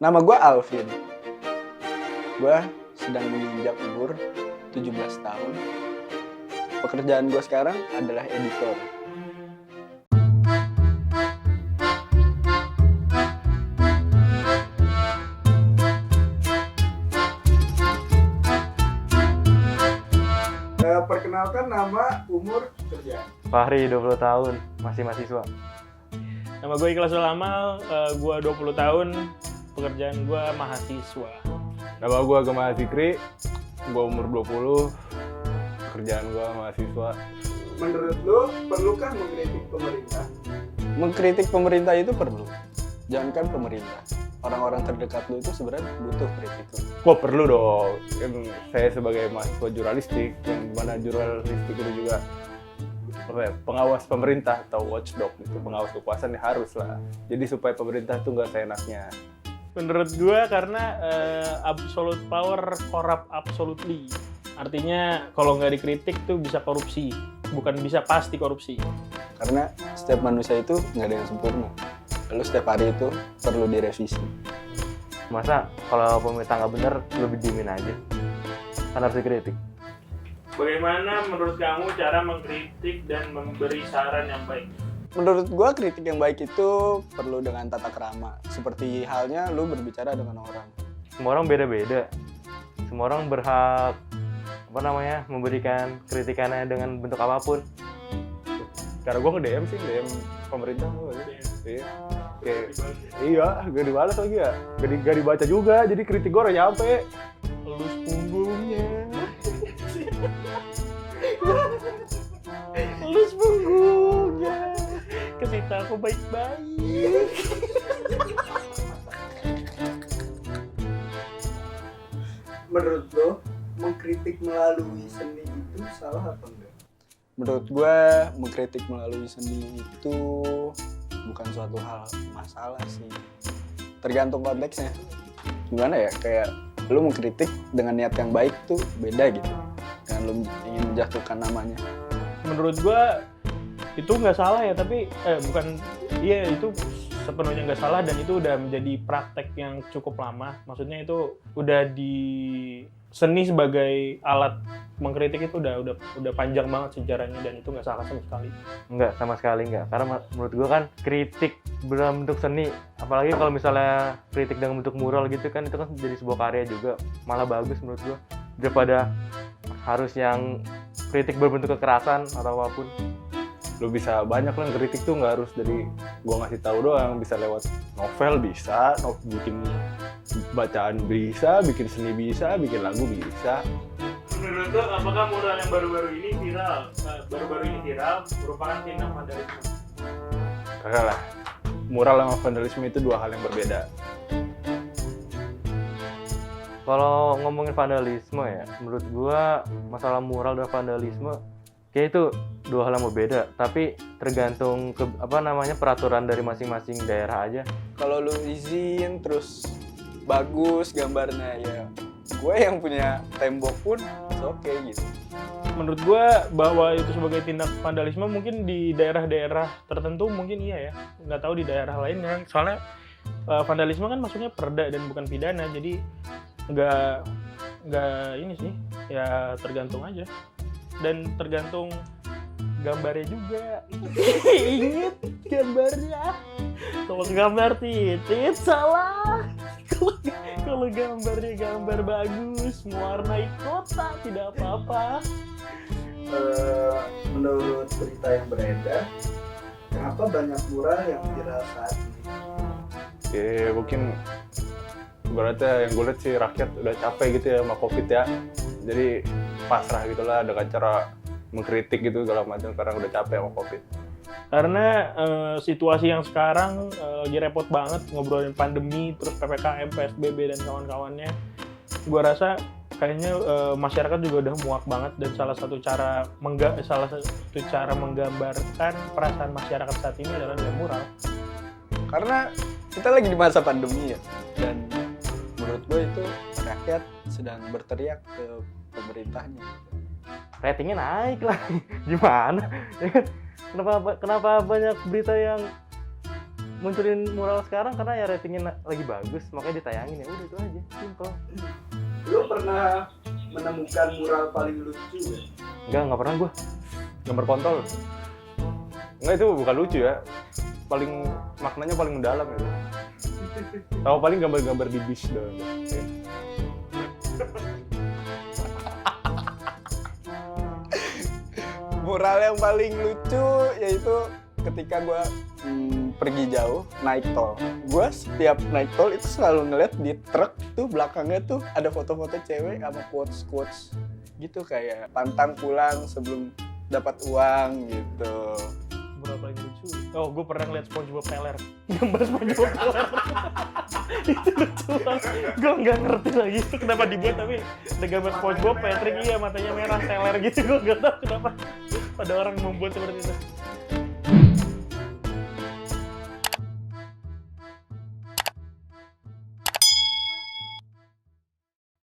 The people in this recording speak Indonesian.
Nama gue Alvin. Gue sedang menginjak umur 17 tahun. Pekerjaan gue sekarang adalah editor. Perkenalkan nama, umur, kerjaan. Fahri, 20 tahun, masih mahasiswa. Nama gue Ikhlas Ulamal, gue 20 tahun, pekerjaan gue mahasiswa. Nama gue Gemma Zikri, gue umur 20, kerjaan gue mahasiswa. Menurut lo, perlukah mengkritik pemerintah? Mengkritik pemerintah itu perlu. Jangankan pemerintah, orang-orang terdekat lo itu sebenarnya butuh kritik lo. Kok perlu dong, kan saya sebagai mahasiswa jurnalistik, yang dimana jurnalistik itu juga pengawas pemerintah atau watchdog, itu pengawas kekuasaan harus lah. Jadi supaya pemerintah itu nggak seenaknya. Menurut gue karena absolute power corrupt absolutely. Artinya kalau nggak dikritik tuh bisa korupsi, bukan bisa pasti korupsi. Karena setiap manusia itu nggak ada yang sempurna. Lalu setiap hari itu perlu direvisi. Masa kalau pemerintah nggak bener, lebih diemin aja? Kan harus dikritik. Bagaimana menurut kamu cara mengkritik dan memberi saran yang baik? Menurut gua kritik yang baik itu perlu dengan tata krama. Seperti halnya lu berbicara dengan orang. Semua orang beda-beda. Semua orang berhak memberikan kritikannya dengan bentuk apapun. Cara gue nge-DM sih, DM pemerintah. Iya. Iya, gak dibalas lagi ya. Gak dibaca juga, jadi kritik gue udah nyampe. Elus punggungnya. Elus punggungnya. Kesita aku baik-baik. Menurut lo, mengkritik melalui seni itu salah apa enggak? Menurut gue, mengkritik melalui seni itu bukan suatu hal masalah sih. Tergantung konteksnya. Gimana ya, kayak lu mengkritik dengan niat yang baik tuh beda gitu. Dengan lu ingin menjatuhkan namanya. Menurut gue itu nggak salah ya, tapi itu sepenuhnya nggak salah dan itu udah menjadi praktek yang cukup lama. Maksudnya itu udah di seni sebagai alat mengkritik itu udah panjang banget sejarahnya dan itu nggak salah sama sekali. Enggak, sama sekali enggak. Karena menurut gua kan kritik dalam bentuk seni, apalagi kalau misalnya kritik dalam bentuk mural gitu kan, itu kan jadi sebuah karya juga, malah bagus menurut gua daripada harus yang kritik berbentuk kekerasan atau apapun. Lu bisa banyak lah kritik tuh, nggak harus dari gua ngasih tahu doang, bisa lewat novel bisa, bikin bacaan bisa, bikin seni bisa, bikin lagu bisa. Menurut lo, apakah mural yang baru-baru ini viral merupakan tindak vandalisme? Kagak lah, mural sama vandalisme itu dua hal yang berbeda. Kalau ngomongin vandalisme ya, menurut gua masalah mural dan vandalisme kayak itu dua hal yang berbeda, tapi tergantung peraturan dari masing-masing daerah aja. Kalau lu izin terus bagus gambarnya ya, gue yang punya tembok pun oke gitu. Menurut gue bahwa itu sebagai tindak vandalisme mungkin di daerah-daerah tertentu mungkin iya ya, nggak tahu di daerah lain ya. Soalnya vandalisme kan maksudnya perda dan bukan pidana, jadi nggak ini sih, ya tergantung aja dan tergantung gambarnya juga. Ingat gambarnya. Kalau gambar titit salah. Kalau gambarnya gambar bagus, mewarnai kota tidak apa-apa. Menurut berita yang beredar, kenapa banyak mural yang viral saat ini? Ya mungkin berarti yang gue lihat sih rakyat udah capek gitu ya sama COVID ya. Jadi pasrah gitulah dengan cara mengkritik gitu segala macam karena udah capek sama COVID. Karena situasi yang sekarang lagi repot banget ngobrolin pandemi, terus PPKM, PSBB dan kawan-kawannya. Gua rasa kayaknya masyarakat juga udah muak banget dan salah satu cara menggambarkan perasaan masyarakat saat ini adalah dengan mural. Karena kita lagi di masa pandemi ya, dan menurut gue itu rakyat sedang berteriak ke pemerintahnya. Ratingnya naik lah, gimana? Kenapa banyak berita yang munculin mural sekarang karena ya ratingnya lagi bagus, makanya ditayangin, ya udah itu aja, simple. Lu pernah menemukan mural paling lucu nggak? Nggak pernah gua. Gambar kontol. Enggak, itu bukan lucu ya. Paling maknanya paling mendalam itu. Tahu paling gambar-gambar di bis doang. Mural yang paling lucu yaitu ketika gue pergi jauh naik tol. Gue setiap naik tol itu selalu ngeliat di truk tuh belakangnya tuh ada foto-foto cewek sama quotes gitu, kayak pantang pulang sebelum dapat uang gitu. Mural paling lucu. Oh, gue pernah ngeliat SpongeBob teler. Gambar SpongeBob teler. Itu lucu banget. Gue nggak ngerti lagi kenapa dibuat, tapi ada gambar SpongeBob, Patrick, iya matanya merah, teler gitu. Gue nggak tahu kenapa ada orang membuat seperti itu.